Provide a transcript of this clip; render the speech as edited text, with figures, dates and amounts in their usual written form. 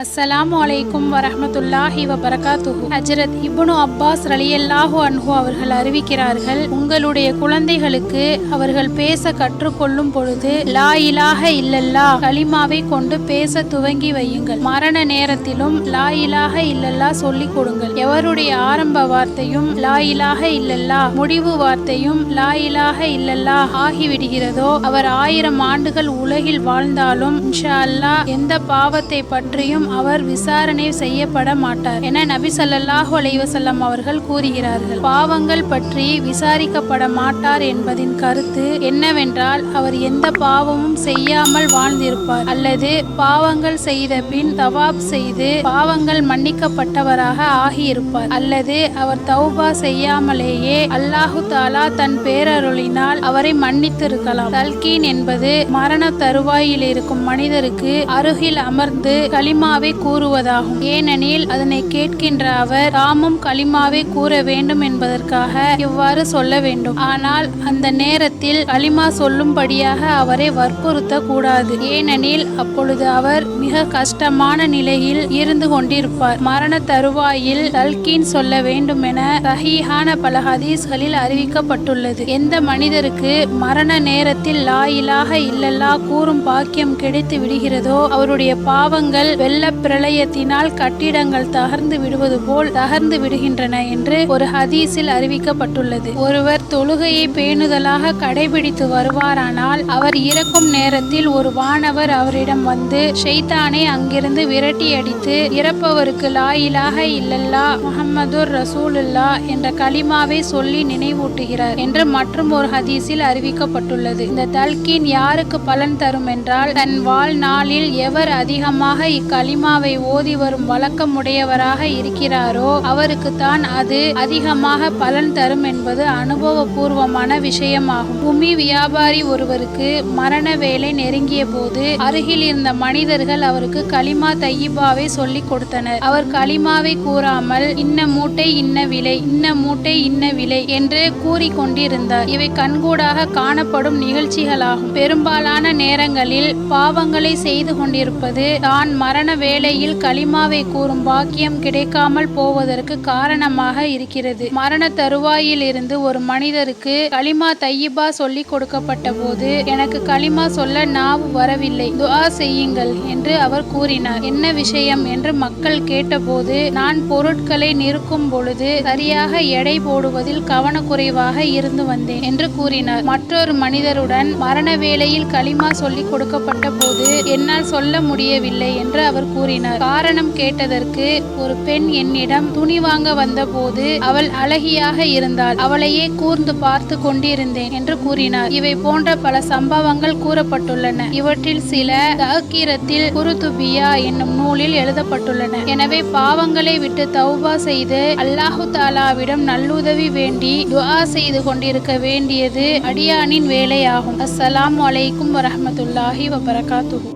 அஸ்ஸலாமு அலைக்கும் வரஹ்மத்துல்லாஹி வபரகாத்துஹு. ஹஜ்ரத் இப்னு அப்பாஸ் ரலியல்லாஹு அன்ஹு அவர்கள் அறிவிக்கிறார்கள், உங்களுடைய குழந்தைகளுக்கு அவர்கள் பேச கற்றுக்கொள்ளும் பொழுது லா இலாஹ இல்லல்லாஹ் கலிமாவை கொண்டு பேச துவங்கி வையுங்கள். மரண நேரத்திலும் லா இலாஹ இல்லல்லாஹ் சொல்லிக் கொடுங்கள். எவருடைய ஆரம்ப வார்த்தையும் லா இலாஹ இல்லல்லாஹ், முடிவு வார்த்தையும் லா இலாஹ இல்லல்லாஹ் ஆகிவிடுகிறதோ அவர் 1000 ஆண்டுகள் உலகில் வாழ்ந்தாலும் இன்ஷா அல்லாஹ் எந்த பாவத்தை பற்றியும் அவர் விசாரணை செய்யப்பட மாட்டார் என நபி ஸல்லல்லாஹு அலைஹி வஸல்லம் அவர்கள் கூறுகிறார்கள். பாவங்கள் பற்றி விசாரிக்கப்பட மாட்டார் என்பதின் கருத்து என்னவென்றால், அவர் எந்த பாவமும் செய்யாமல் வாழ்ந்திருப்பார், அல்லது பாவங்கள் செய்த பின் தவாப் செய்து பாவங்கள் மன்னிக்கப்பட்டவராக ஆகியிருப்பார், அல்லது அவர் தௌபா செய்யாமலேயே அல்லாஹு தாலா தன் பேரருளினால் அவரை மன்னித்திருக்கலாம். தல்கீன் என்பது மரண தருவாயில் இருக்கும் மனிதருக்கு அருகில் அமர்ந்து கலிமாவை கூறுவதாகும். ஏனெனில் அதனை கேட்கின்ற அவர் தாமும் கலிமாவை கூற வேண்டும் என்பதற்காக இவ்வாறு சொல்ல வேண்டும். ஆனால் அந்த நேரத்தில் கலிமா சொல்லும்படியாக அவரை வற்புறுத்த கூடாது. ஏனெனில் அப்பொழுது அவர் மிக கஷ்டமான நிலையில் இருந்து கொண்டிருப்பார். மரண தருவாயில் தல்கீன் சொல்ல வேண்டும் என சஹீஹான பல ஹதீஸ்களில் அறிவிக்கப்பட்டுள்ளது. எந்த மனிதருக்கு மரண நேரத்தில் லா இலாஹ இல்லல்லாஹ் கூறும் பாக்கியம் கிடைத்து விடுகிறதோ அவருடைய பாவங்கள் வெள்ள பிரளயத்தினால் கட்டிடங்கள் தகர்ந்து விடுவது போல் தகர்ந்து விடுகின்றன என்று ஒரு ஹதீஸில் அறிவிக்கப்பட்டுள்ளது. ஒருவர் தொழுகையை பேணுதலாக கடைபிடித்து வருவாரானால் அவர் இறக்கும் நேரத்தில் ஒரு வானவர் அவரிடம் வந்து ஷைத்தானை அங்கிருந்து விரட்டி அடித்து இறப்பவருக்கு லா இலாஹ இல்லல்லாஹ் முஹம்மதுர் ரசூலுல்லாஹ் என்ற கலிமாவை சொல்லி நினைவூட்டுகிறார் என்று மற்றும் ஒரு ஹதீஸில் அறிவிக்கப்பட்டுள்ளது. இந்த தல்கீன் யாருக்கு பலன் தரும் என்றால், தன் வாழ்நாளில் எவர் அதிகமாக இக்கலிமாவை ஓதி வரும் வழக்கமுடையவராக இருக்கிறாரோ அவருக்கு தான் அது அதிகமாக பலன் தரும் என்பது அனுபவபூர்வமான விஷயமாகும். பூமி வியாபாரி ஒருவருக்கு மரண வேலை நெருங்கிய போது அருகில் இருந்த மனிதர்கள் அவருக்கு கலிமா தையிபாவை சொல்லிக் கொடுத்தனர். அவர் கலிமாவை கூறாமல் இன்ன மூட்டை இன்ன விலை, இன்ன மூட்டை இன்ன விலை என்று கூறிக்கொண்டிருந்தார். இவை கண்கூடாக காணப்படும் நிகழ்ச்சிகளாகும். பெரும்பாலான நேரங்களில் பாவங்களை செய்து கொண்டிருப்பது தான் மரண வேளையில் கலிமாவை கூறும் பாக்கியம் கிடைக்காமல் போவதற்கு காரணமாக இருக்கிறது. மரண தருவாயில் இருந்து ஒரு மனிதருக்கு கலிமா தையிபா சொல்லிக் கொடுக்கப்பட்ட போது, எனக்கு கலிமா சொல்ல நாவு வரவில்லை, துஆ செய்யுங்கள் என்று அவர் கூறினார். என்ன விஷயம் என்று மக்கள் கேட்டபோது, நான் பொருட்களை நிறுக்கும் பொழுது சரியாக எடை போடுவதில் கவனக்குறைவாக இருந்து வந்தேன் என்று கூறினார். மற்றொரு மனிதருடன் மரண வேளையில் கலிமா சொல்லிக் கொடுக்கப்பட்ட போது என்னால் சொல்ல முடியவில்லை என்று அவர் கூறினார். காரணம் கேட்டதற்கு, ஒரு பெண் என்னிடம் துணி வாங்க வந்த போது அவள் அழகியாக இருந்தாள், அவளையே கூர்ந்து பார்த்து கொண்டிருந்தேன் என்று கூறினார். இவை போன்ற பல சம்பவங்கள் கூறப்பட்டுள்ளன. இவற்றில் சில தஅக்கீரத்தில் குருதுபியா என்னும் நூலில் எழுதப்பட்டுள்ளன. எனவே பாவங்களை விட்டு தௌபா செய்து அல்லாஹு தாலாவிடம் நல்லுதவி வேண்டி துஆ செய்து கொண்டிருக்க வேண்டியது அடியானின் வேலையாகும். அஸ்ஸலாமு அலைக்கும் வரஹ்மத்துல்லாஹி வபரகாத்துஹு.